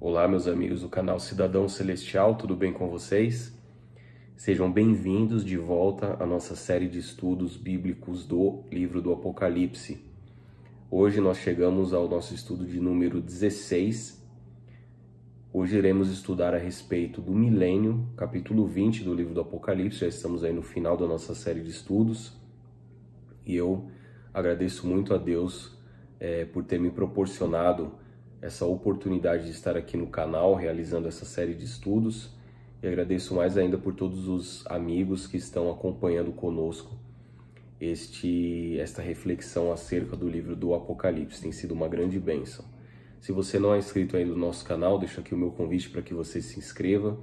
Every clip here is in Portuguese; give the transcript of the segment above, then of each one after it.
Olá, meus amigos do canal Cidadão Celestial, tudo bem com vocês? Sejam bem-vindos de volta à nossa série de estudos bíblicos do livro do Apocalipse. Hoje nós chegamos ao nosso estudo de número 16. Hoje iremos estudar a respeito do milênio, capítulo 20 do livro do Apocalipse. Já estamos aí no final da nossa série de estudos e eu agradeço muito a Deus por ter me proporcionado essa oportunidade de estar aqui no canal realizando essa série de estudos, e agradeço mais ainda por todos os amigos que estão acompanhando conosco esta reflexão acerca do livro do Apocalipse. Tem sido uma grande bênção. Se você não é inscrito ainda no nosso canal, deixo aqui o meu convite para que você se inscreva.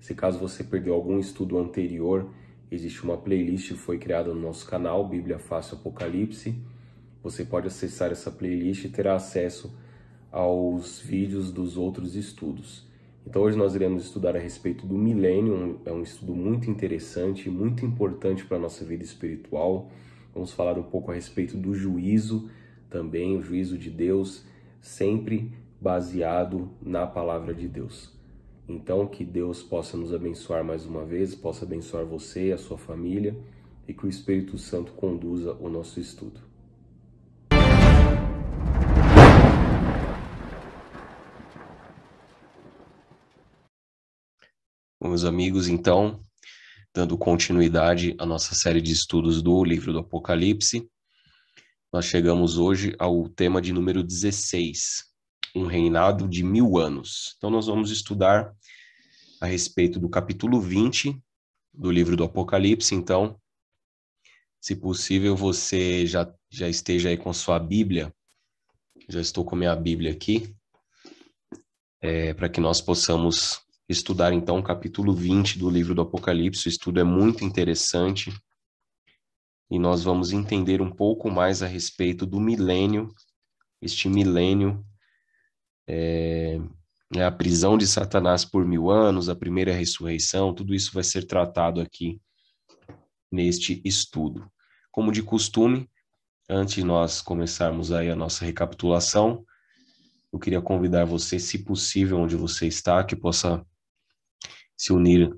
Se caso você perdeu algum estudo anterior, existe uma playlist que foi criada no nosso canal, Bíblia Fácil Apocalipse. Você pode acessar essa playlist e terá acesso aos vídeos dos outros estudos. Então hoje nós iremos estudar a respeito do milênio, é um estudo muito interessante, muito importante para a nossa vida espiritual. Vamos falar um pouco a respeito do juízo também, o juízo de Deus, sempre baseado na palavra de Deus. Então que Deus possa nos abençoar mais uma vez, possa abençoar você e a sua família, e que o Espírito Santo conduza o nosso estudo. Meus amigos, então, dando continuidade à nossa série de estudos do livro do Apocalipse, nós chegamos hoje ao tema de número 16, um reinado de 1000 anos. Então nós vamos estudar a respeito do capítulo 20 do livro do Apocalipse. Então, se possível, você já esteja aí com sua Bíblia. Já estou com a minha Bíblia aqui, para que nós possamos estudar então o capítulo 20 do livro do Apocalipse. O estudo é muito interessante e nós vamos entender um pouco mais a respeito do milênio. Este milênio é a prisão de Satanás por 1000 anos, a primeira ressurreição, tudo isso vai ser tratado aqui neste estudo. Como de costume, antes de nós começarmos aí a nossa recapitulação, eu queria convidar você, se possível, onde você está, que possa se unir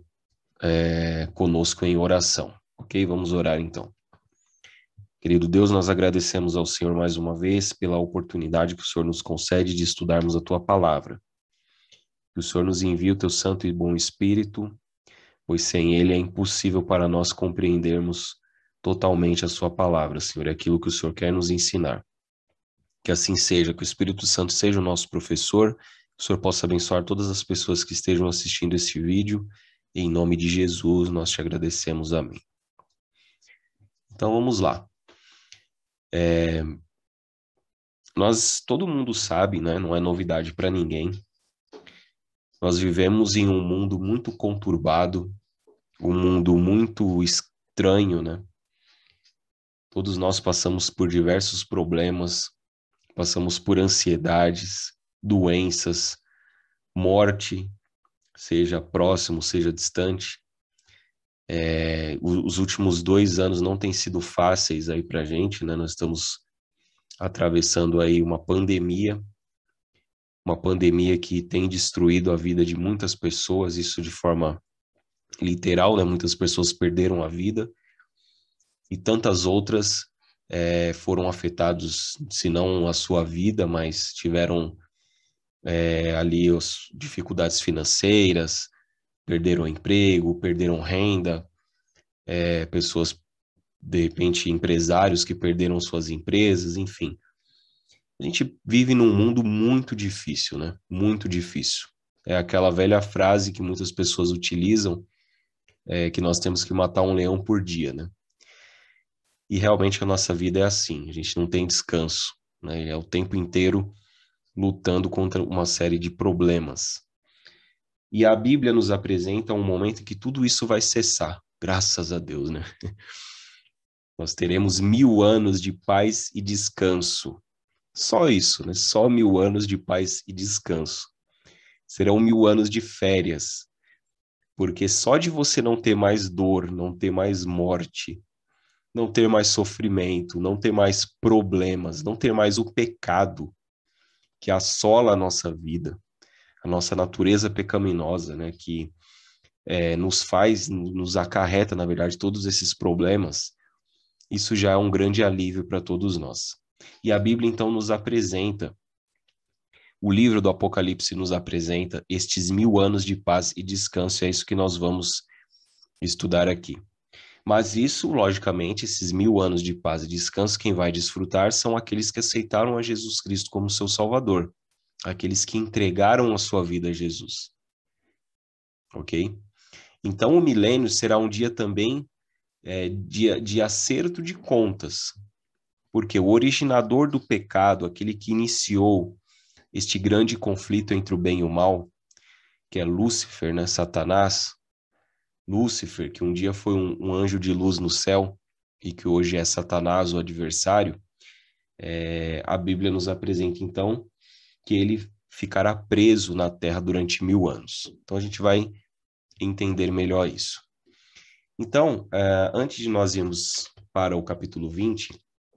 conosco em oração, ok? Vamos orar então. Querido Deus, nós agradecemos ao Senhor mais uma vez pela oportunidade que o Senhor nos concede de estudarmos a Tua Palavra. Que o Senhor nos envie o Teu Santo e bom Espírito, pois sem Ele é impossível para nós compreendermos totalmente a Sua Palavra, Senhor, é aquilo que o Senhor quer nos ensinar. Que assim seja, que o Espírito Santo seja o nosso professor, que o Senhor possa abençoar todas as pessoas que estejam assistindo este vídeo. Em nome de Jesus, nós te agradecemos. Amém. Então, vamos lá. Todo mundo sabe, né? Não é novidade para ninguém. Nós vivemos em um mundo muito conturbado, um mundo muito estranho, né? Todos nós passamos por diversos problemas, passamos por ansiedades, doenças, morte, seja próximo, seja distante. Os últimos 2 anos não têm sido fáceis aí pra gente, né? Nós estamos atravessando aí uma pandemia que tem destruído a vida de muitas pessoas, isso de forma literal, né? Muitas pessoas perderam a vida e tantas outras foram afetados, se não a sua vida, mas tiveram ali as dificuldades financeiras, perderam emprego, perderam renda, pessoas, de repente, empresários que perderam suas empresas, enfim. A gente vive num mundo muito difícil, né? Muito difícil. É aquela velha frase que muitas pessoas utilizam, que nós temos que matar um leão por dia, né? E realmente a nossa vida é assim, a gente não tem descanso, né? É o tempo inteiro lutando contra uma série de problemas. E a Bíblia nos apresenta um momento em que tudo isso vai cessar, graças a Deus, né? Nós teremos 1000 anos de paz e descanso. Só isso, né? Só 1000 anos de paz e descanso. Serão 1000 anos de férias, porque só de você não ter mais dor, não ter mais morte, não ter mais sofrimento, não ter mais problemas, não ter mais o pecado que assola a nossa vida, a nossa natureza pecaminosa, né, que nos acarreta, na verdade, todos esses problemas, isso já é um grande alívio para todos nós. E a Bíblia, então, nos apresenta, o livro do Apocalipse nos apresenta estes 1000 anos de paz e descanso, é isso que nós vamos estudar aqui. Mas isso, logicamente, esses 1000 anos de paz e descanso, quem vai desfrutar são aqueles que aceitaram a Jesus Cristo como seu Salvador, aqueles que entregaram a sua vida a Jesus. Ok? Então, o milênio será um dia também de acerto de contas, porque o originador do pecado, aquele que iniciou este grande conflito entre o bem e o mal, que é Lúcifer, né, Satanás, Lúcifer, que um dia foi um anjo de luz no céu e que hoje é Satanás, o adversário, a Bíblia nos apresenta, então, que ele ficará preso na terra durante 1000 anos. Então, a gente vai entender melhor isso. Então, antes de nós irmos para o capítulo 20,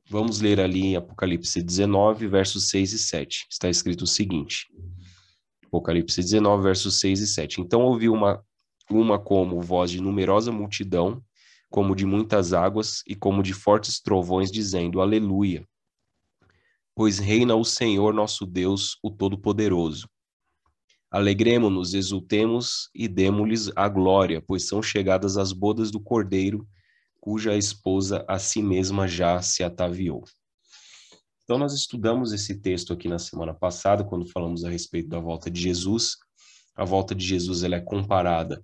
vamos ler ali em Apocalipse 19, versos 6 e 7. Está escrito o seguinte, Apocalipse 19, versos 6 e 7. Então ouvi uma como voz de numerosa multidão, como de muitas águas e como de fortes trovões, dizendo, Aleluia! Pois reina o Senhor nosso Deus, o Todo-Poderoso. Alegremo-nos, exultemos e demo-lhes a glória, pois são chegadas as bodas do Cordeiro, cuja esposa a si mesma já se ataviou. Então, nós estudamos esse texto aqui na semana passada, quando falamos a respeito da volta de Jesus. A volta de Jesus ela é comparada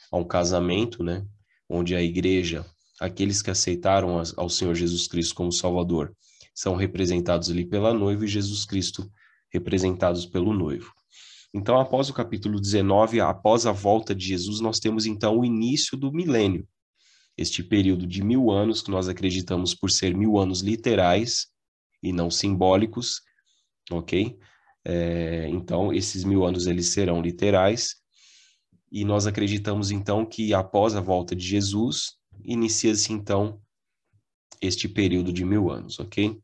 a um casamento, né? Onde a igreja, aqueles que aceitaram ao Senhor Jesus Cristo como Salvador, são representados ali pela noiva e Jesus Cristo representados pelo noivo. Então, após o capítulo 19, após a volta de Jesus, nós temos então o início do milênio. Este período de 1000 anos, que nós acreditamos por ser 1000 anos literais e não simbólicos, ok? Então, esses 1000 anos eles serão literais, e nós acreditamos então que após a volta de Jesus, inicia-se então este período de 1000 anos, ok?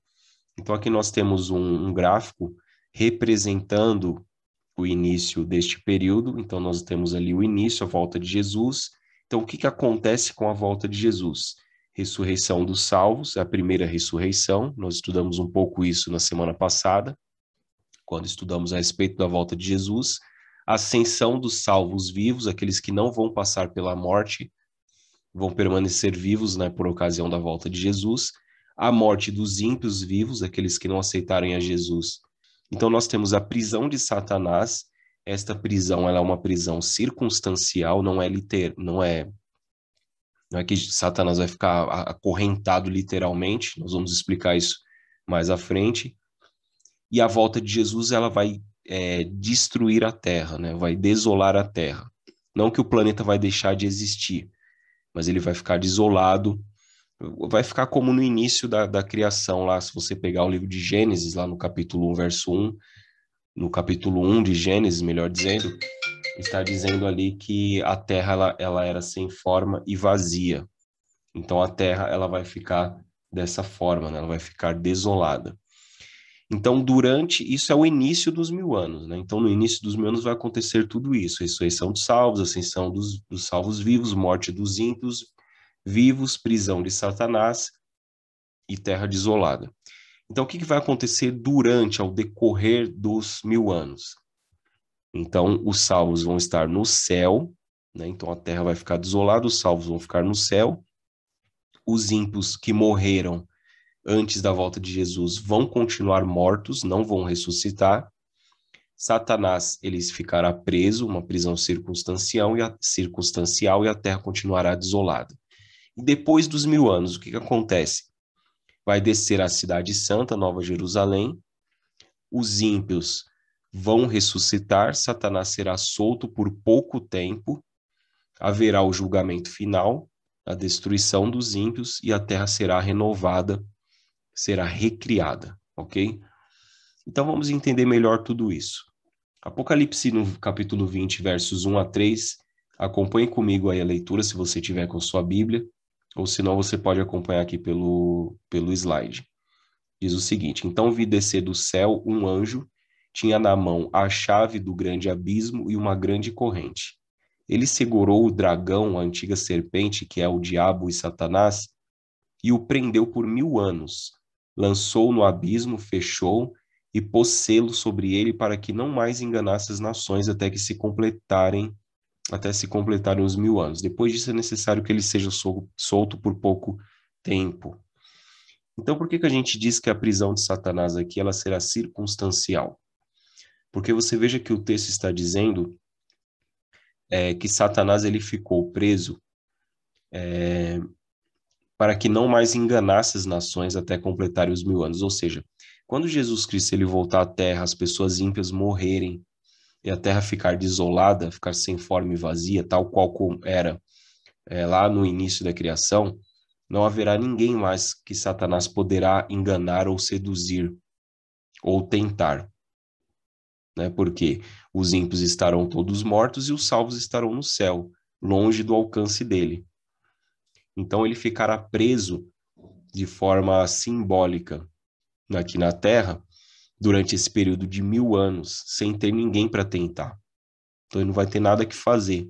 Então, aqui nós temos um gráfico representando o início deste período. Então, nós temos ali o início, a volta de Jesus. Então, o que acontece com a volta de Jesus? Ressurreição dos salvos, é a primeira ressurreição. Nós estudamos um pouco isso na semana passada, quando estudamos a respeito da volta de Jesus. Ascensão dos salvos vivos, aqueles que não vão passar pela morte, vão permanecer vivos, né, por ocasião da volta de Jesus. A morte dos ímpios vivos, aqueles que não aceitarem a Jesus. Então, nós temos a prisão de Satanás. Esta prisão ela é uma prisão circunstancial, não é que Satanás vai ficar acorrentado literalmente, nós vamos explicar isso mais à frente. E a volta de Jesus ela vai destruir a terra, né? Vai desolar a terra. Não que o planeta vai deixar de existir, mas ele vai ficar desolado, vai ficar como no início da criação lá, se você pegar o livro de Gênesis, lá no capítulo 1, verso 1, no capítulo 1 de Gênesis, melhor dizendo, está dizendo ali que a terra ela era sem forma e vazia. Então a terra ela vai ficar dessa forma, né? Ela vai ficar desolada. Então, isso é o início dos 1000 anos, né? Então, no início dos 1000 anos vai acontecer tudo isso: ressurreição dos salvos, ascensão dos salvos vivos, morte dos ímpios vivos, prisão de Satanás e terra desolada. Então, o que vai acontecer ao decorrer dos 1000 anos? Então, os salvos vão estar no céu, né? Então, a terra vai ficar desolada, os salvos vão ficar no céu. Os ímpios que morreram antes da volta de Jesus vão continuar mortos, não vão ressuscitar. Satanás ele ficará preso, uma prisão circunstancial, e a terra continuará desolada. E depois dos 1000 anos, o que acontece? Vai descer a cidade santa, Nova Jerusalém, os ímpios vão ressuscitar, Satanás será solto por pouco tempo, haverá o julgamento final, a destruição dos ímpios, e a terra será renovada, será recriada, ok? Então vamos entender melhor tudo isso. Apocalipse no capítulo 20, versos 1 a 3, acompanhe comigo aí a leitura se você tiver com sua Bíblia, ou senão você pode acompanhar aqui pelo slide. Diz o seguinte: Então vi descer do céu um anjo tinha na mão a chave do grande abismo e uma grande corrente. Ele segurou o dragão, a antiga serpente, que é o diabo e Satanás, e o prendeu por 1000 anos. Lançou no abismo, fechou e pôs selo sobre ele para que não mais enganasse as nações até se completarem os 1000 anos. Depois disso é necessário que ele seja solto por pouco tempo. Então, por que a gente diz que a prisão de Satanás aqui ela será circunstancial? Porque você veja que o texto está dizendo que Satanás ele ficou preso para que não mais enganasse as nações até completarem os 1000 anos. Ou seja, quando Jesus Cristo ele voltar à Terra, as pessoas ímpias morrerem e a Terra ficar desolada, ficar sem forma e vazia, tal qual como era lá no início da criação, não haverá ninguém mais que Satanás poderá enganar ou seduzir ou tentar, né? Porque os ímpios estarão todos mortos e os salvos estarão no céu, longe do alcance dele. Então ele ficará preso de forma simbólica aqui na Terra durante esse período de 1000 anos, sem ter ninguém para tentar. Então ele não vai ter nada que fazer.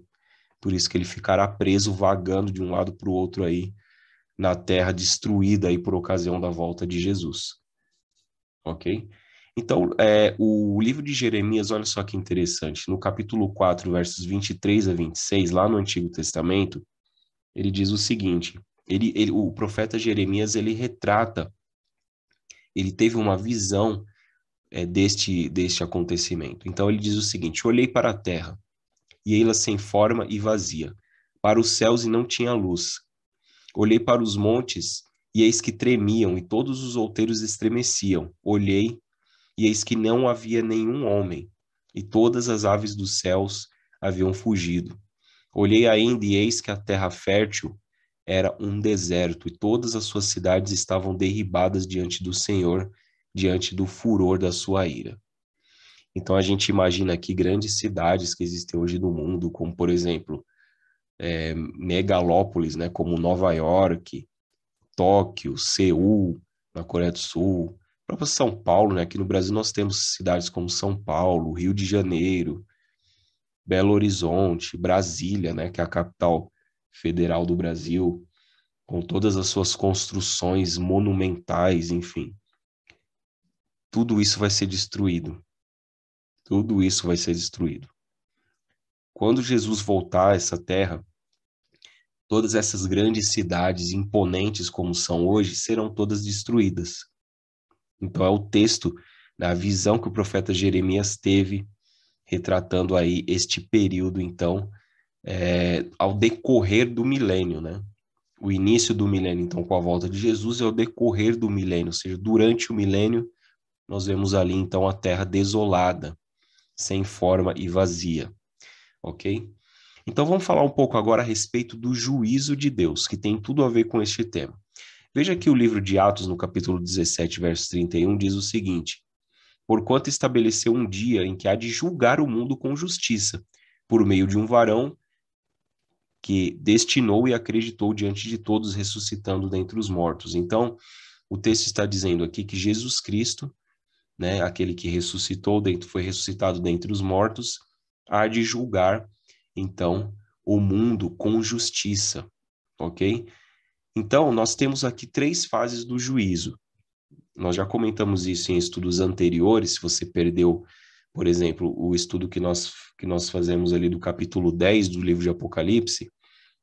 Por isso que ele ficará preso, vagando de um lado para o outro aí, na terra destruída aí por ocasião da volta de Jesus. Ok? Então, o livro de Jeremias, olha só que interessante, no capítulo 4, versos 23 a 26, lá no Antigo Testamento, ele diz o seguinte, o profeta Jeremias, ele retrata, ele teve uma visão deste acontecimento. Então, ele diz o seguinte, olhei para a terra, e ela sem forma e vazia, para os céus e não tinha luz. Olhei para os montes, e eis que tremiam, e todos os outeiros estremeciam. Olhei, e eis que não havia nenhum homem, e todas as aves dos céus haviam fugido. Olhei ainda, e eis que a terra fértil era um deserto, e todas as suas cidades estavam derribadas diante do Senhor, diante do furor da sua ira. Então a gente imagina aqui grandes cidades que existem hoje no mundo, como por exemplo, megalópolis, né, como Nova York, Tóquio, Seul, na Coreia do Sul, próprio São Paulo, né? Aqui no Brasil nós temos cidades como São Paulo, Rio de Janeiro, Belo Horizonte, Brasília, né? Que é a capital federal do Brasil, com todas as suas construções monumentais, enfim. Tudo isso vai ser destruído. Tudo isso vai ser destruído. Quando Jesus voltar a essa terra, todas essas grandes cidades imponentes como são hoje serão todas destruídas. Então é o texto, a visão que o profeta Jeremias teve, retratando aí este período, então, ao decorrer do milênio, né? O início do milênio, então, com a volta de Jesus, é o decorrer do milênio, ou seja, durante o milênio, nós vemos ali, então, a terra desolada, sem forma e vazia, ok? Então, vamos falar um pouco agora a respeito do juízo de Deus, que tem tudo a ver com este tema. Veja que o livro de Atos, no capítulo 17, verso 31, diz o seguinte: porquanto estabeleceu um dia em que há de julgar o mundo com justiça, por meio de um varão que destinou e acreditou diante de todos, ressuscitando dentre os mortos. Então, o texto está dizendo aqui que Jesus Cristo, né, aquele que foi ressuscitado dentre os mortos, há de julgar, então, o mundo com justiça, ok? Então, nós temos aqui 3 fases do juízo. Nós já comentamos isso em estudos anteriores, se você perdeu, por exemplo, o estudo que nós fazemos ali do capítulo 10 do livro de Apocalipse,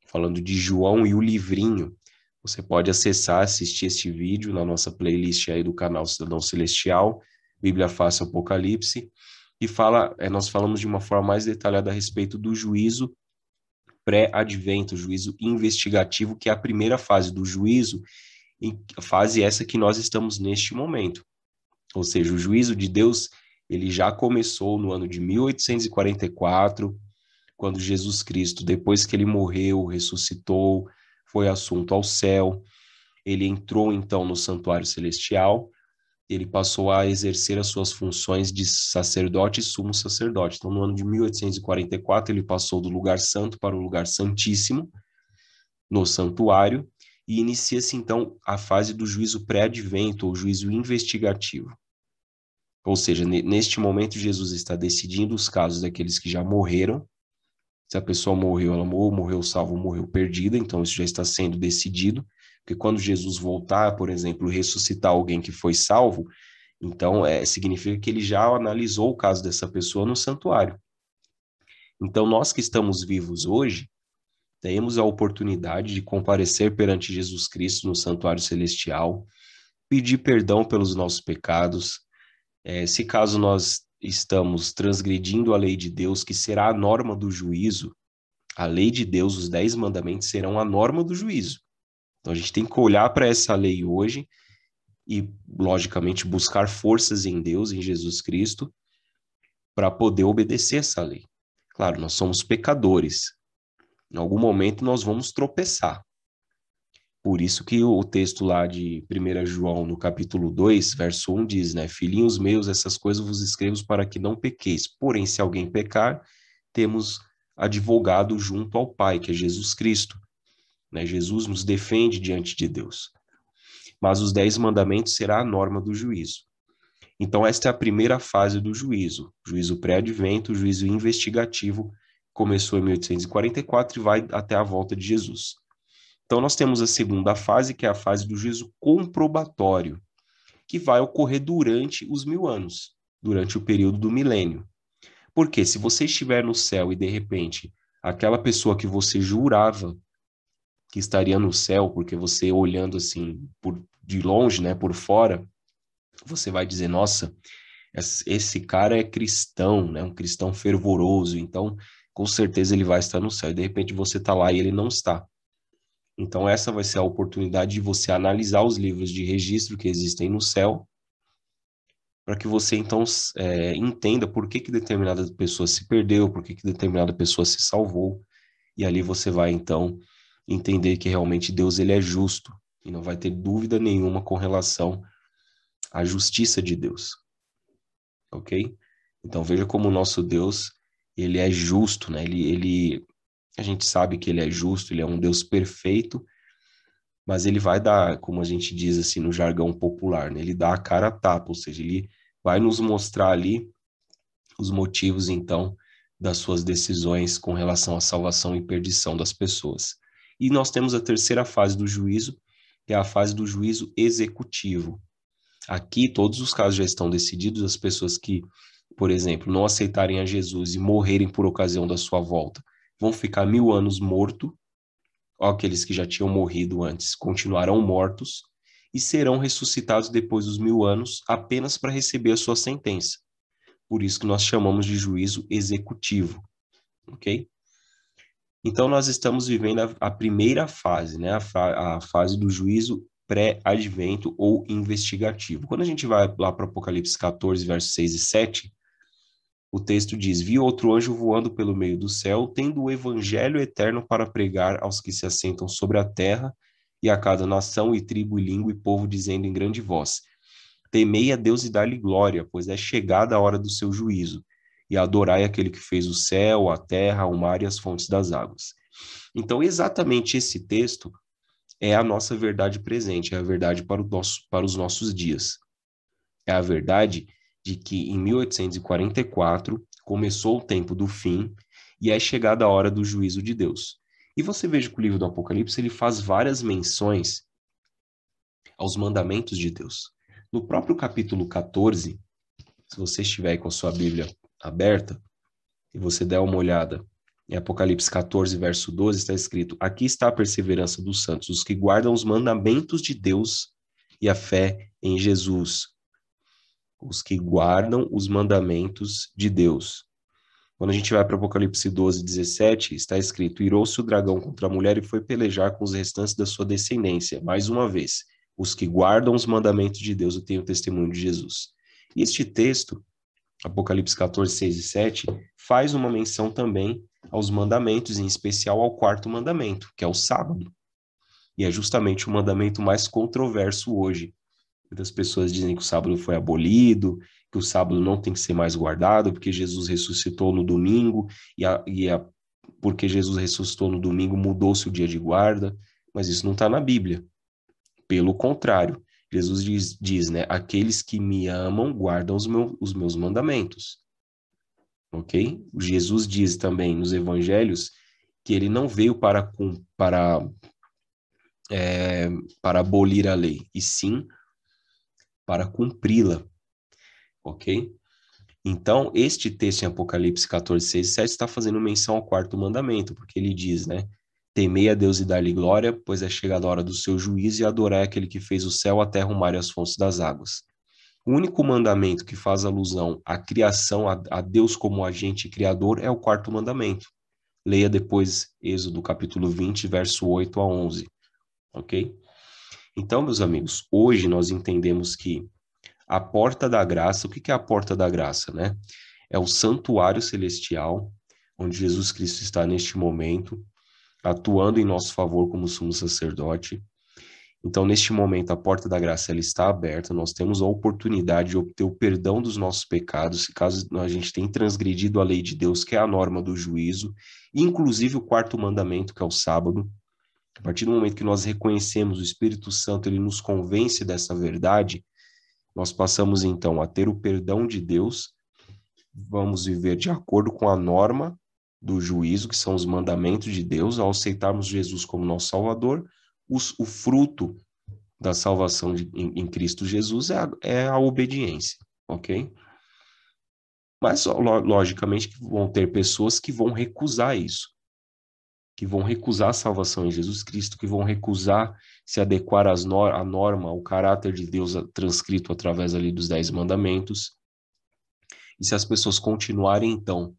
falando de João e o livrinho, você pode acessar, assistir este vídeo na nossa playlist aí do canal Cidadão Celestial, Bíblia Fácil Apocalipse, e nós falamos de uma forma mais detalhada a respeito do juízo pré-advento, juízo investigativo, que é a primeira fase do juízo, fase essa que nós estamos neste momento. Ou seja, o juízo de Deus, ele já começou no ano de 1844, quando Jesus Cristo, depois que ele morreu, ressuscitou, foi assunto ao céu, ele entrou então no santuário celestial, ele passou a exercer as suas funções de sacerdote e sumo sacerdote. Então, no ano de 1844, ele passou do lugar santo para o lugar santíssimo, no santuário, e inicia-se então a fase do juízo pré-advento, ou juízo investigativo. Ou seja, neste momento Jesus está decidindo os casos daqueles que já morreram. Se a pessoa morreu, ela morreu salva ou morreu perdida, então isso já está sendo decidido, porque quando Jesus voltar, por exemplo, ressuscitar alguém que foi salvo, então significa que ele já analisou o caso dessa pessoa no santuário. Então nós que estamos vivos hoje, temos a oportunidade de comparecer perante Jesus Cristo no santuário celestial, pedir perdão pelos nossos pecados. Se caso nós estamos transgredindo a lei de Deus, que será a norma do juízo, a lei de Deus, os 10 mandamentos serão a norma do juízo. Então a gente tem que olhar para essa lei hoje e, logicamente, buscar forças em Deus, em Jesus Cristo, para poder obedecer essa lei. Claro, nós somos pecadores. Em algum momento nós vamos tropeçar. Por isso que o texto lá de 1 João, no capítulo 2, verso 1, diz, né? Filhinhos meus, essas coisas vos escrevo para que não pequeis. Porém, se alguém pecar, temos advogado junto ao Pai, que é Jesus Cristo. Né? Jesus nos defende diante de Deus. Mas os 10 mandamentos será a norma do juízo. Então, esta é a primeira fase do juízo. Juízo pré-advento, juízo investigativo, começou em 1844 e vai até a volta de Jesus. Então, nós temos a segunda fase, que é a fase do juízo comprobatório, que vai ocorrer durante os 1000 anos, durante o período do milênio. Porque se você estiver no céu e, de repente, aquela pessoa que você jurava que estaria no céu, porque você olhando assim de longe, né, por fora, você vai dizer, nossa, esse cara é cristão, né, um cristão fervoroso, então com certeza ele vai estar no céu. E de repente você está lá e ele não está. Então essa vai ser a oportunidade de você analisar os livros de registro que existem no céu, para que você então entenda por que determinada pessoa se perdeu, por que determinada pessoa se salvou, e ali você vai então entender que realmente Deus ele é justo e não vai ter dúvida nenhuma com relação à justiça de Deus, ok? Então veja como o nosso Deus ele é justo, né? A gente sabe que ele é justo, ele é um Deus perfeito, mas ele vai dar, como a gente diz assim no jargão popular, né? Ele dá a cara a tapa, ou seja, ele vai nos mostrar ali os motivos então das suas decisões com relação à salvação e perdição das pessoas. E nós temos a terceira fase do juízo, que é a fase do juízo executivo. Aqui, todos os casos já estão decididos, as pessoas que, por exemplo, não aceitarem a Jesus e morrerem por ocasião da sua volta, vão ficar 1000 anos mortos, aqueles que já tinham morrido antes continuarão mortos e serão ressuscitados depois dos 1000 anos apenas para receber a sua sentença. Por isso que nós chamamos de juízo executivo, ok? Então, nós estamos vivendo a primeira fase, né? A fase do juízo pré-advento ou investigativo. Quando a gente vai lá para Apocalipse 14, versos 6 e 7, o texto diz, vi outro anjo voando pelo meio do céu, tendo o evangelho eterno para pregar aos que se assentam sobre a terra e a cada nação e tribo e língua e povo, dizendo em grande voz, temei a Deus e dá-lhe glória, pois é chegada a hora do seu juízo, e adorai aquele que fez o céu, a terra, o mar e as fontes das águas. Então, exatamente esse texto é a nossa verdade presente, é a verdade para os nossos dias. É a verdade de que em 1844 começou o tempo do fim e é chegada a hora do juízo de Deus. E você veja que o livro do Apocalipse ele faz várias menções aos mandamentos de Deus. No próprio capítulo 14, se você estiver aí com a sua Bíblia aberta e você der uma olhada em Apocalipse 14, verso 12, está escrito, aqui está a perseverança dos santos, os que guardam os mandamentos de Deus e a fé em Jesus. Os que guardam os mandamentos de Deus. Quando a gente vai para Apocalipse 12, 17, está escrito, irou-se o dragão contra a mulher e foi pelejar com os restantes da sua descendência. Mais uma vez, os que guardam os mandamentos de Deus e têm o testemunho de Jesus. E este texto, Apocalipse 14, 6 e 7, faz uma menção também aos mandamentos, em especial ao quarto mandamento, que é o sábado. E é justamente o mandamento mais controverso hoje. Muitas pessoas dizem que o sábado foi abolido, que o sábado não tem que ser mais guardado, porque Jesus ressuscitou no domingo, porque Jesus ressuscitou no domingo, mudou-se o dia de guarda, mas isso não está na Bíblia. Pelo contrário, Jesus diz, né? Aqueles que me amam guardam os meus mandamentos. Ok? Jesus diz também nos evangelhos que ele não veio para abolir a lei, e sim para cumpri-la. Ok? Então, este texto em Apocalipse 14, 6 e 7 está fazendo menção ao quarto mandamento, porque ele diz, né? Temei a Deus e dar-lhe glória, pois é chegada a hora do seu juízo, e adorai aquele que fez o céu, a terra, o mar e as fontes das águas. O único mandamento que faz alusão à criação, a Deus como agente criador, é o quarto mandamento. Leia depois Êxodo capítulo 20, verso 8 a 11. Ok? Então, meus amigos, hoje nós entendemos que a porta da graça, o que é a porta da graça, né? É o santuário celestial, onde Jesus Cristo está neste momento, atuando em nosso favor como sumo sacerdote. Então, neste momento, a porta da graça ela está aberta, nós temos a oportunidade de obter o perdão dos nossos pecados, se caso a gente tenha transgredido a lei de Deus, que é a norma do juízo, inclusive o quarto mandamento, que é o sábado. A partir do momento que nós reconhecemos o Espírito Santo, ele nos convence dessa verdade, nós passamos então a ter o perdão de Deus, vamos viver de acordo com a norma do juízo, que são os mandamentos de Deus, ao aceitarmos Jesus como nosso Salvador, o fruto da salvação em Cristo Jesus é a obediência, ok? Mas, logicamente, que vão ter pessoas que vão recusar isso, que vão recusar a salvação em Jesus Cristo, que vão recusar se adequar à norma, ao caráter de Deus transcrito através ali dos 10 mandamentos. E se as pessoas continuarem, então,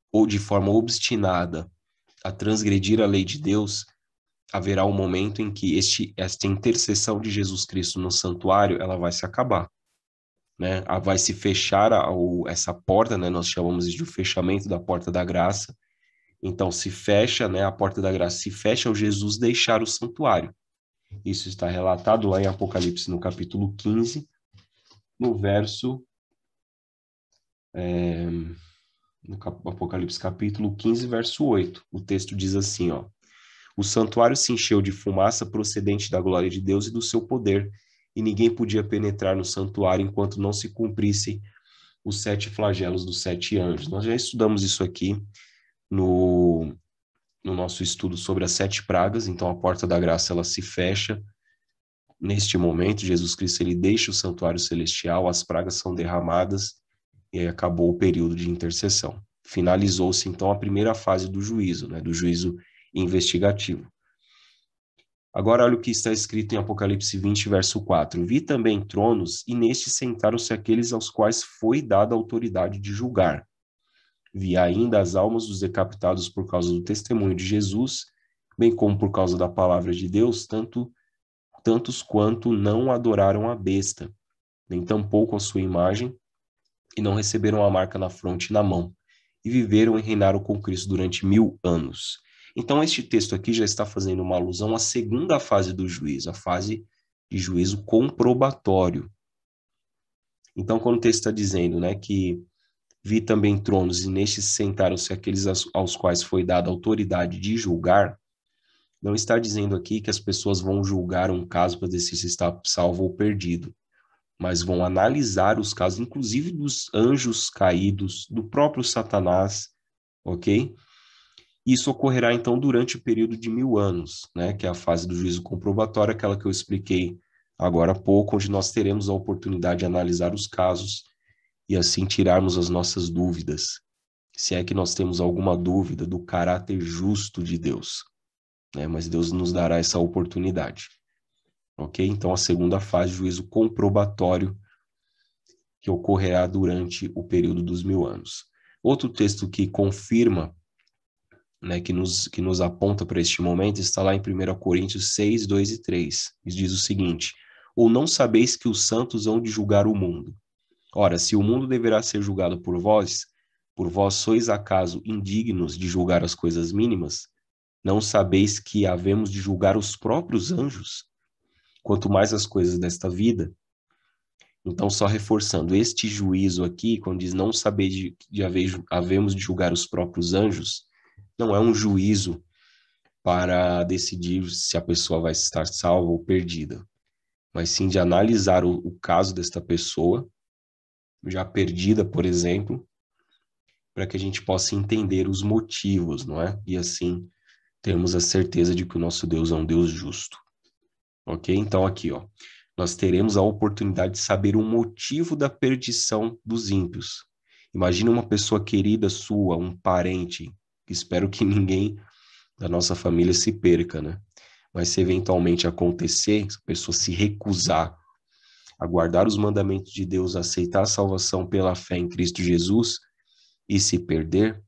ou de forma obstinada, a transgredir a lei de Deus, haverá um momento em que esta intercessão de Jesus Cristo no santuário, ela vai se acabar, né? Vai se fechar essa porta, né? Nós chamamos de o fechamento da porta da graça. Então, se fecha, né? A porta da graça se fecha ao Jesus deixar o santuário. Isso está relatado lá em Apocalipse, no capítulo 15, no verso... no Apocalipse capítulo 15, verso 8. O texto diz assim, ó: o santuário se encheu de fumaça procedente da glória de Deus e do seu poder, e ninguém podia penetrar no santuário enquanto não se cumprissem os 7 flagelos dos 7 anjos. Nós já estudamos isso aqui no nosso estudo sobre as 7 pragas, então a porta da graça ela se fecha. Neste momento, Jesus Cristo ele deixa o santuário celestial, as pragas são derramadas, e aí acabou o período de intercessão. Finalizou-se, então, a primeira fase do juízo, né, do juízo investigativo. Agora, olha o que está escrito em Apocalipse 20, verso 4. Vi também tronos, e nestes sentaram-se aqueles aos quais foi dada a autoridade de julgar. Vi ainda as almas dos decapitados por causa do testemunho de Jesus, bem como por causa da palavra de Deus, tantos quanto não adoraram a besta, nem tampouco a sua imagem, e não receberam a marca na fronte e na mão, e viveram e reinaram com Cristo durante 1000 anos. Então, este texto aqui já está fazendo uma alusão à segunda fase do juízo, a fase de juízo comprobatório. Então, quando o texto está dizendo, né, que vi também tronos, e nestes sentaram-se aqueles aos quais foi dada a autoridade de julgar, não está dizendo aqui que as pessoas vão julgar um caso para dizer se está salvo ou perdido, mas vão analisar os casos, inclusive dos anjos caídos, do próprio Satanás, ok? Isso ocorrerá, então, durante o período de 1000 anos, né? Que é a fase do juízo comprobatório, aquela que eu expliquei agora há pouco, onde nós teremos a oportunidade de analisar os casos e assim tirarmos as nossas dúvidas, se é que nós temos alguma dúvida do caráter justo de Deus, né? Mas Deus nos dará essa oportunidade. Ok? Então, a segunda fase, juízo comprobatório, que ocorrerá durante o período dos 1000 anos. Outro texto que confirma, né, que nos aponta para este momento, está lá em 1 Coríntios 6, 2 e 3. E diz o seguinte: ou não sabeis que os santos hão de julgar o mundo? Ora, se o mundo deverá ser julgado por vós sois acaso indignos de julgar as coisas mínimas? Não sabeis que havemos de julgar os próprios anjos? Quanto mais as coisas desta vida. Então, só reforçando, este juízo aqui, quando diz não saber havemos de julgar os próprios anjos, não é um juízo para decidir se a pessoa vai estar salva ou perdida. mas sim de analisar o caso desta pessoa, já perdida, por exemplo, para que a gente possa entender os motivos, não é? E assim termos a certeza de que o nosso Deus é um Deus justo. Ok? Então aqui, ó, nós teremos a oportunidade de saber o motivo da perdição dos ímpios. Imagina uma pessoa querida sua, um parente, espero que ninguém da nossa família se perca, né? Mas se eventualmente acontecer, se a pessoa se recusar a guardar os mandamentos de Deus, a aceitar a salvação pela fé em Cristo Jesus e se perder,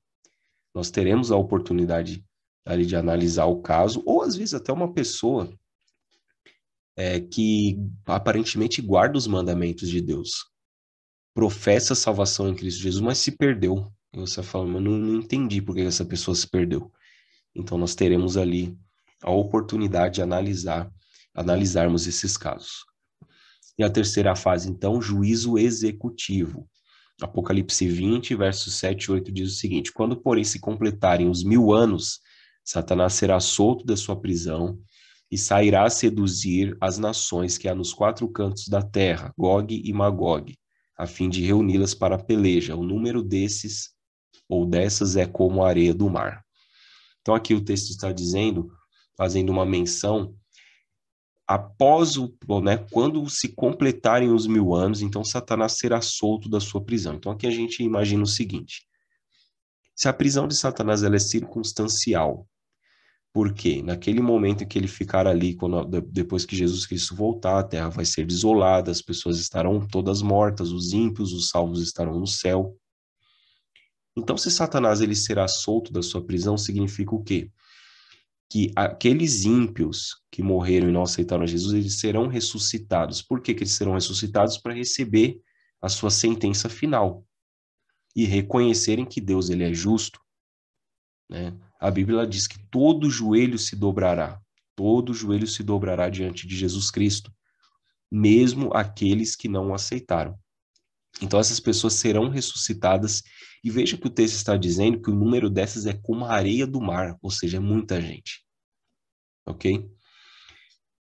nós teremos a oportunidade ali de analisar o caso, ou às vezes até uma pessoa que aparentemente guarda os mandamentos de Deus, professa a salvação em Cristo Jesus, mas se perdeu. E você fala, mas não entendi por que essa pessoa se perdeu. Então nós teremos ali a oportunidade de analisarmos esses casos. E a terceira fase, então, juízo executivo. Apocalipse 20, versos 7 e 8 diz o seguinte: quando, porém, se completarem os 1000 anos, Satanás será solto da sua prisão e sairá a seduzir as nações que há nos 4 cantos da terra, Gog e Magog, a fim de reuni-las para a peleja. O número desses ou dessas é como a areia do mar. Então aqui o texto está dizendo, fazendo uma menção, após quando se completarem os 1000 anos, então Satanás será solto da sua prisão. Então aqui a gente imagina o seguinte: se a prisão de Satanás ela é circunstancial, porque naquele momento em que ele ficar ali, depois que Jesus Cristo voltar, a terra vai ser desolada, as pessoas estarão todas mortas, os ímpios, os salvos estarão no céu. Então, se Satanás ele será solto da sua prisão, significa o quê? Que aqueles ímpios que morreram e não aceitaram Jesus, eles serão ressuscitados. Por que eles serão ressuscitados? Para receber a sua sentença final e reconhecerem que Deus ele é justo, né? A Bíblia diz que todo joelho se dobrará diante de Jesus Cristo, mesmo aqueles que não o aceitaram. Então essas pessoas serão ressuscitadas, e veja que o texto está dizendo que o número dessas é como a areia do mar, ou seja, é muita gente. Ok?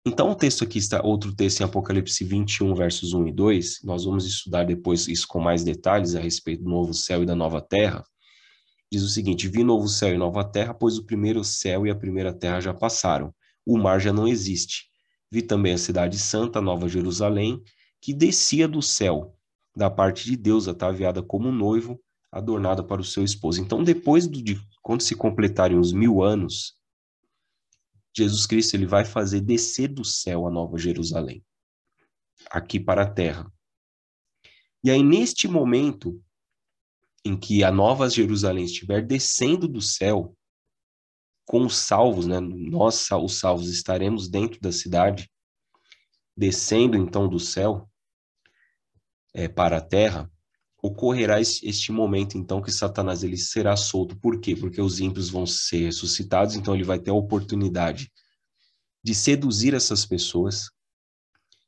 Então o texto aqui está, outro texto em Apocalipse 21, versos 1 e 2, nós vamos estudar depois isso com mais detalhes a respeito do novo céu e da nova terra. Diz o seguinte: vi novo céu e nova terra, pois o primeiro céu e a primeira terra já passaram. O mar já não existe. Vi também a cidade santa, Nova Jerusalém, que descia do céu, da parte de Deus, ataviada como um noivo, adornada para o seu esposo. Então, depois quando se completarem os 1000 anos, Jesus Cristo ele vai fazer descer do céu a Nova Jerusalém, aqui para a terra. E aí, neste momento em que a Nova Jerusalém estiver descendo do céu, com os salvos, né? Nós, os salvos, estaremos dentro da cidade, descendo então do céu para a terra, ocorrerá este momento então que Satanás ele será solto. Por quê? Porque os ímpios vão ser ressuscitados, então ele vai ter a oportunidade de seduzir essas pessoas.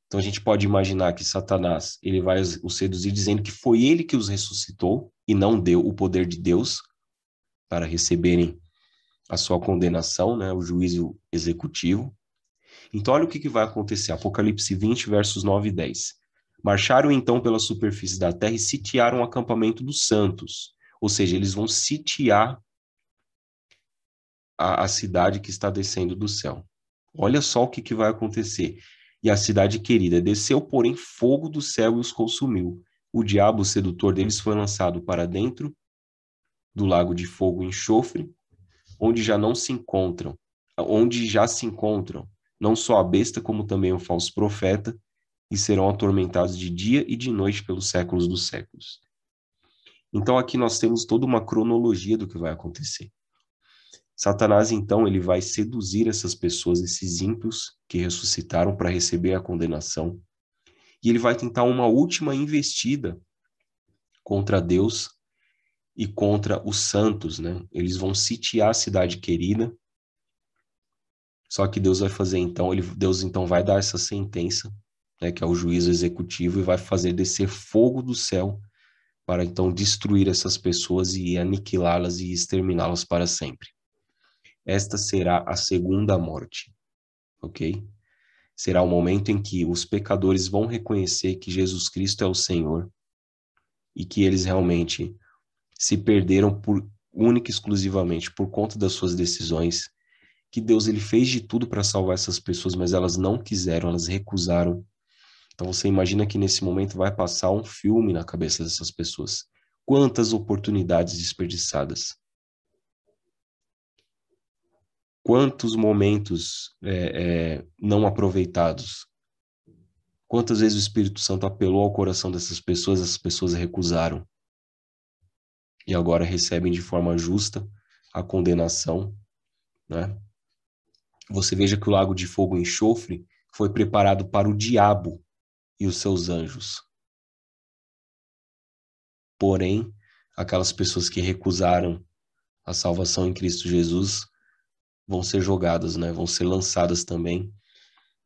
Então a gente pode imaginar que Satanás ele vai os seduzir dizendo que foi ele que os ressuscitou e não deu o poder de Deus para receberem a sua condenação, né, o juízo executivo. Então, olha o que vai acontecer. Apocalipse 20, versos 9 e 10. Marcharam então pela superfície da terra e sitiaram o acampamento dos santos. Ou seja, eles vão sitiar a cidade que está descendo do céu. Olha só o que vai acontecer. E a cidade querida desceu, porém, fogo do céu e os consumiu. O diabo, o sedutor deles, foi lançado para dentro do lago de fogo e enxofre, onde já se encontram não só a besta, como também o falso profeta, e serão atormentados de dia e de noite pelos séculos dos séculos. Então aqui nós temos toda uma cronologia do que vai acontecer. Satanás, então, ele vai seduzir essas pessoas, esses ímpios que ressuscitaram para receber a condenação, e ele vai tentar uma última investida contra Deus e contra os santos, né? Eles vão sitiar a cidade querida. Só que Deus vai fazer então, Deus então vai dar essa sentença, né, que é o juízo executivo, e vai fazer descer fogo do céu para então destruir essas pessoas e aniquilá-las e exterminá-las para sempre. Esta será a segunda morte, ok? será o momento em que os pecadores vão reconhecer que Jesus Cristo é o Senhor e que eles realmente se perderam por única e exclusivamente por conta das suas decisões, que Deus ele fez de tudo para salvar essas pessoas, mas elas não quiseram, elas recusaram. Então você imagina que nesse momento vai passar um filme na cabeça dessas pessoas. Quantas oportunidades desperdiçadas. Quantos momentos não aproveitados. Quantas vezes o Espírito Santo apelou ao coração dessas pessoas, as pessoas recusaram. E agora recebem de forma justa a condenação, né? Você veja que o lago de fogo e enxofre foi preparado para o diabo e os seus anjos. Porém, aquelas pessoas que recusaram a salvação em Cristo Jesus vão ser jogadas, né? Vão ser lançadas também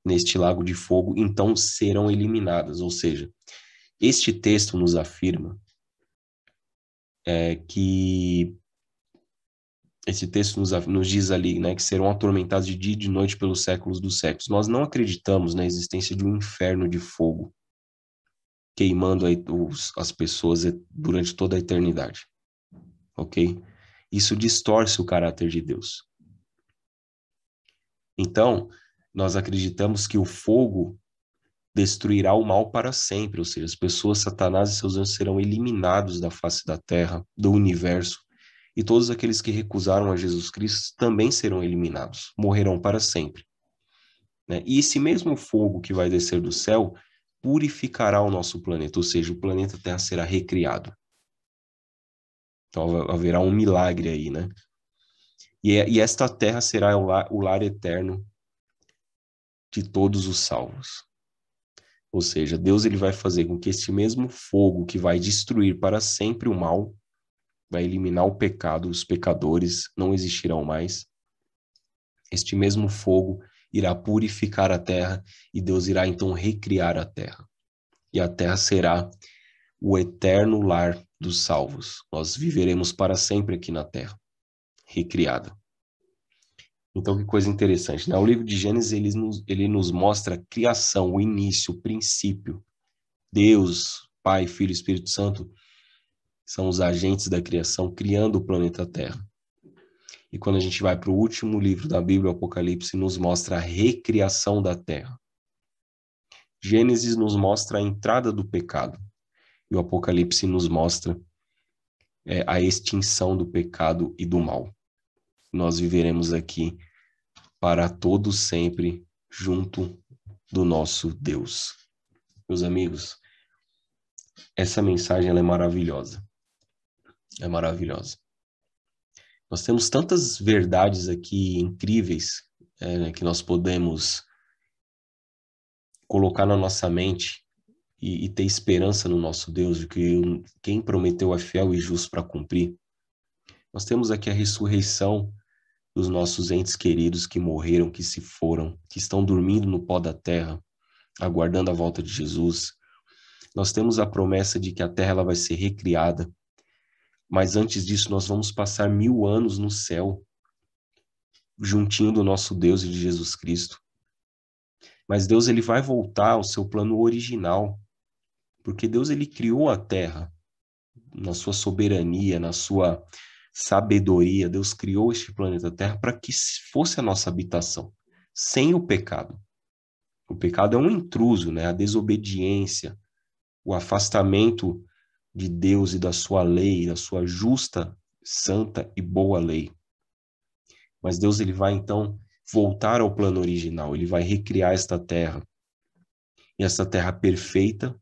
neste lago de fogo, então serão eliminadas. Ou seja, este texto nos afirma que esse texto nos diz ali, né, que serão atormentados de dia e de noite pelos séculos dos séculos. Nós não acreditamos na existência de um inferno de fogo queimando as pessoas durante toda a eternidade, ok? Isso distorce o caráter de Deus. Então, nós acreditamos que o fogo destruirá o mal para sempre, ou seja, as pessoas, Satanás e seus anjos serão eliminados da face da terra, do universo, e todos aqueles que recusaram a Jesus Cristo também serão eliminados, morrerão para sempre. Né? E esse mesmo fogo que vai descer do céu purificará o nosso planeta, ou seja, o planeta Terra será recriado. Então haverá um milagre aí, né? E esta terra será o lar eterno de todos os salvos. Ou seja, Deus ele vai fazer com que este mesmo fogo que vai destruir para sempre o mal, vai eliminar o pecado, os pecadores não existirão mais. Este mesmo fogo irá purificar a terra e Deus irá então recriar a terra. E a terra será o eterno lar dos salvos. Nós viveremos para sempre aqui na terra, recriada. Então, que coisa interessante, né? O livro de Gênesis, ele nos mostra a criação, o início, o princípio. Deus, Pai, Filho e Espírito Santo são os agentes da criação, criando o planeta Terra. E quando a gente vai para o último livro da Bíblia, o Apocalipse, nos mostra a recriação da Terra. Gênesis nos mostra a entrada do pecado. E o Apocalipse nos mostra a extinção do pecado e do mal. Nós viveremos aqui para todos sempre junto do nosso Deus. Meus amigos, essa mensagem ela é maravilhosa. É maravilhosa. Nós temos tantas verdades aqui incríveis que nós podemos colocar na nossa mente e ter esperança no nosso Deus, de que quem prometeu é fiel e justo para cumprir. Nós temos aqui a ressurreição dos nossos entes queridos que morreram, que se foram, que estão dormindo no pó da terra, aguardando a volta de Jesus. Nós temos a promessa de que a terra ela vai ser recriada, mas antes disso nós vamos passar 1000 anos no céu, juntinho do nosso Deus e de Jesus Cristo. Mas Deus ele vai voltar ao seu plano original, porque Deus ele criou a terra na sua soberania, na sua sabedoria. Deus criou este planeta Terra para que fosse a nossa habitação, sem o pecado. O pecado é um intruso, né? A desobediência, o afastamento de Deus e da sua lei, da sua justa, santa e boa lei. Mas Deus ele vai então voltar ao plano original, ele vai recriar esta terra. E essa terra perfeita,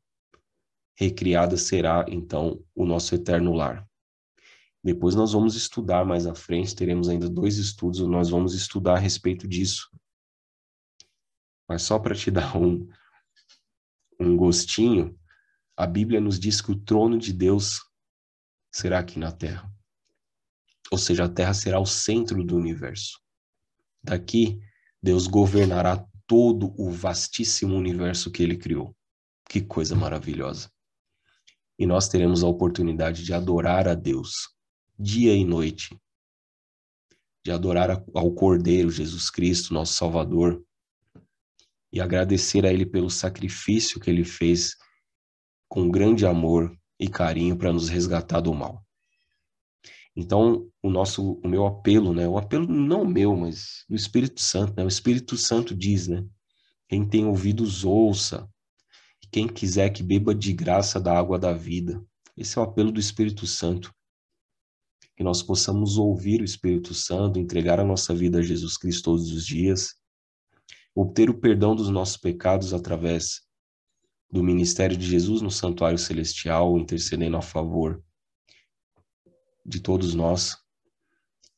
recriada, será então o nosso eterno lar. Depois nós vamos estudar mais à frente, teremos ainda 2 estudos, nós vamos estudar a respeito disso. Mas só para te dar um gostinho, a Bíblia nos diz que o trono de Deus será aqui na Terra. Ou seja, a Terra será o centro do universo. Daqui, Deus governará todo o vastíssimo universo que Ele criou. Que coisa maravilhosa. E nós teremos a oportunidade de adorar a Deus, dia e noite. De adorar ao Cordeiro, Jesus Cristo, nosso Salvador. e agradecer a Ele pelo sacrifício que Ele fez com grande amor e carinho para nos resgatar do mal. Então, o meu apelo, né? O apelo não meu, mas do Espírito Santo, né? O Espírito Santo diz, né? Quem tem ouvidos, ouça. E quem quiser que beba de graça da água da vida. Esse é o apelo do Espírito Santo. Que nós possamos ouvir o Espírito Santo, entregar a nossa vida a Jesus Cristo todos os dias, obter o perdão dos nossos pecados através do ministério de Jesus no santuário celestial, intercedendo a favor de todos nós,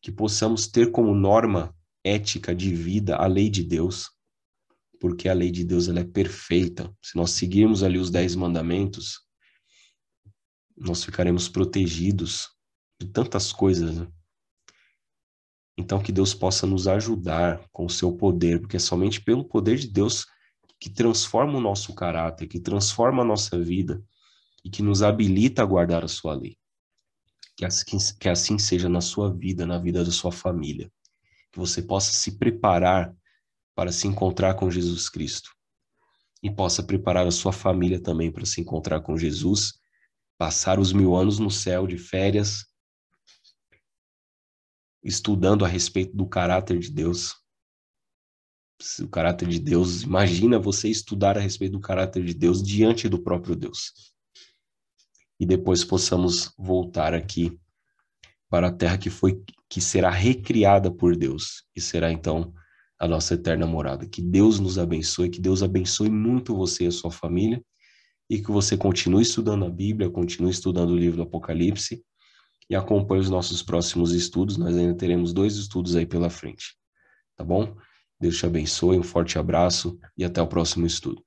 que possamos ter como norma ética de vida a lei de Deus, porque a lei de Deus ela é perfeita. Se nós seguirmos ali os 10 mandamentos, nós ficaremos protegidos de tantas coisas, né? Então que Deus possa nos ajudar com o seu poder, porque é somente pelo poder de Deus que transforma o nosso caráter, que transforma a nossa vida e que nos habilita a guardar a sua lei. Que assim seja na sua vida, na vida da sua família. Que você possa se preparar para se encontrar com Jesus Cristo. E possa preparar a sua família também para se encontrar com Jesus, passar os 1000 anos no céu de férias, estudando a respeito do caráter de Deus. O caráter de Deus, imagina você estudar a respeito do caráter de Deus diante do próprio Deus. E depois possamos voltar aqui para a terra que será recriada por Deus e será então a nossa eterna morada. Que Deus nos abençoe, que Deus abençoe muito você e a sua família e que você continue estudando a Bíblia, continue estudando o livro do Apocalipse e acompanhe os nossos próximos estudos. Nós ainda teremos 2 estudos aí pela frente, tá bom? Deus te abençoe, um forte abraço e até o próximo estudo.